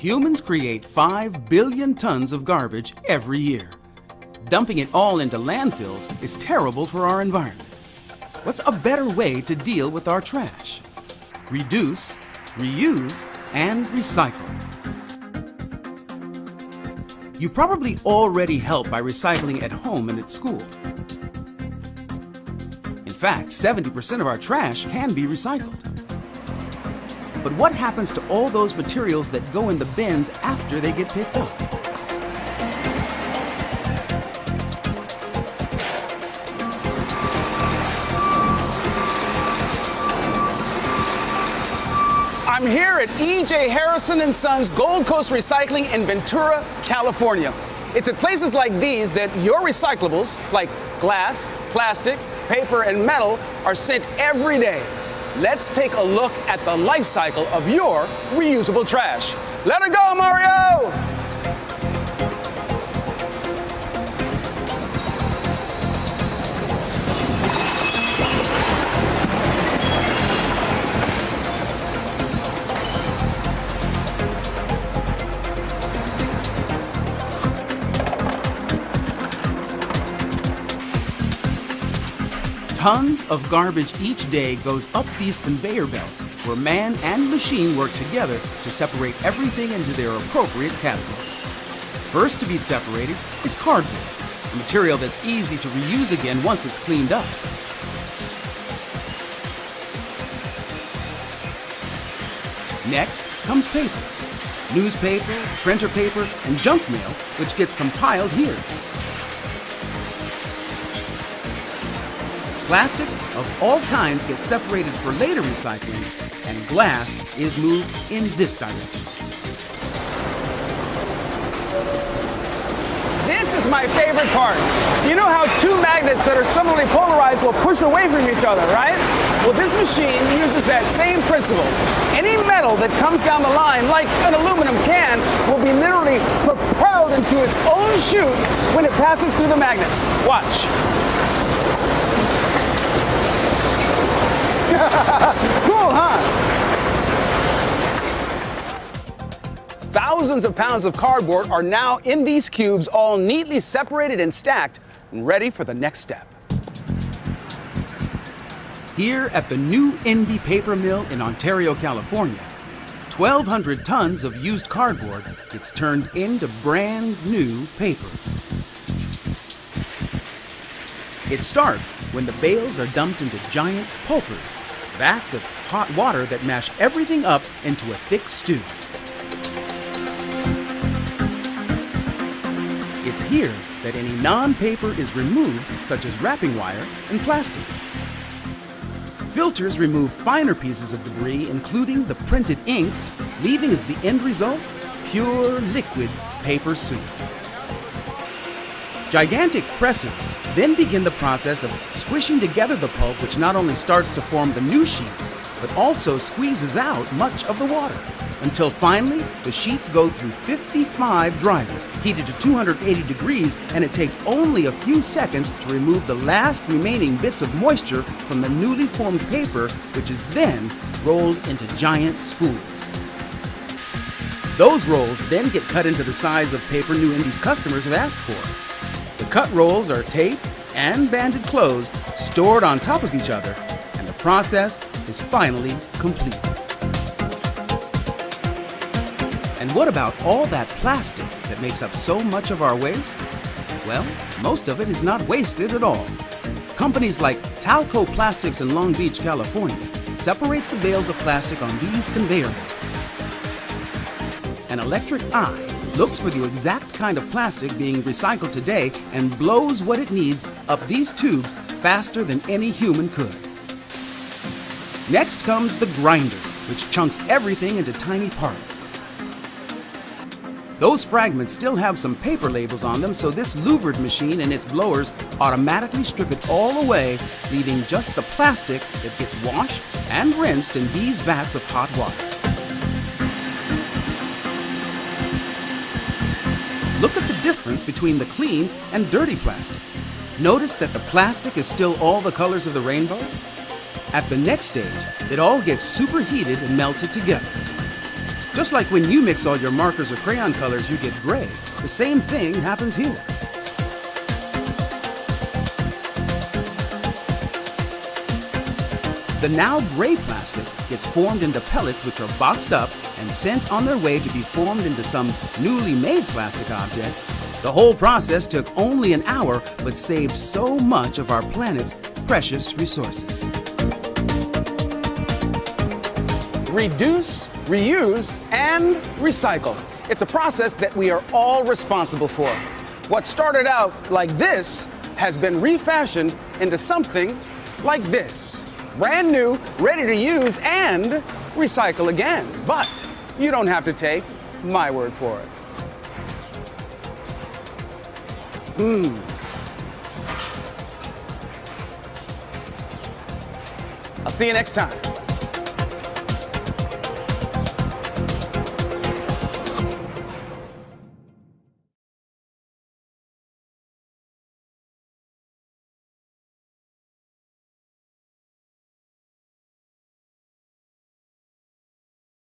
Humans create 5 billion tons of garbage every year. Dumping it all into landfills is terrible for our environment. What's a better way to deal with our trash? Reduce, reuse, and recycle. You probably already help by recycling at home and at school. In fact, 70% of our trash can be recycled. But what happens to all those materials that go in the bins after they get picked up? I'm here at E.J. Harrison & Sons Gold Coast Recycling in Ventura, California. It's at places like these that your recyclables, like glass, plastic, paper, and metal, are sent every day. Let's take a look at the life cycle of your reusable trash. Let her go, Mario! Tons of garbage each day goes up these conveyor belts where man and machine work together to separate everything into their appropriate categories. First to be separated is cardboard, a material that's easy to reuse again once it's cleaned up. Next comes paper. Newspaper, printer paper, and junk mail, which gets compiled here. Plastics of all kinds get separated for later recycling, and glass is moved in this direction. This is my favorite part. You know how two magnets that are similarly polarized will push away from each other, right? Well, this machine uses that same principle. Any metal that comes down the line, like an aluminum can, will be literally propelled into its own chute when it passes through the magnets. Watch. Cool, huh? Thousands of pounds of cardboard are now in these cubes, all neatly separated and stacked, and ready for the next step. Here at the new Indy Paper Mill in Ontario, California, 1,200 tons of used cardboard gets turned into brand new paper. It starts when the bales are dumped into giant pulpers, vats of hot water that mash everything up into a thick stew. It's here that any non-paper is removed, such as wrapping wire and plastics. Filters remove finer pieces of debris, including the printed inks, leaving as the end result pure liquid paper soup. Gigantic pressers then begin the process of squishing together the pulp, which not only starts to form the new sheets, but also squeezes out much of the water, until finally the sheets go through 55 dryers, heated to 280 degrees, and it takes only a few seconds to remove the last remaining bits of moisture from the newly formed paper, which is then rolled into giant spools. Those rolls then get cut into the size of paper New Indy's customers have asked for. The cut rolls are taped and banded closed, stored on top of each other, and the process is finally complete. And what about all that plastic that makes up so much of our waste? Well, most of it is not wasted at all. Companies like Talco Plastics in Long Beach, California, separate the bales of plastic on these conveyor belts. An electric eye looks for the exact kind of plastic being recycled today and blows what it needs up these tubes faster than any human could. Next comes the grinder, which chunks everything into tiny parts. Those fragments still have some paper labels on them, so this louvered machine and its blowers automatically strip it all away, leaving just the plastic that gets washed and rinsed in these vats of hot water. Look at the difference between the clean and dirty plastic. Notice that the plastic is still all the colors of the rainbow? At the next stage, it all gets superheated and melted together. Just like when you mix all your markers or crayon colors, you get gray. The same thing happens here. The now gray plastic gets formed into pellets which are boxed up and sent on their way to be formed into some newly made plastic object. The whole process took only an hour, but saved so much of our planet's precious resources. Reduce, reuse, and recycle. It's a process that we are all responsible for. What started out like this has been refashioned into something like this. Brand new, ready to use, and recycle again. But you don't have to take my word for it. I'll see you next time.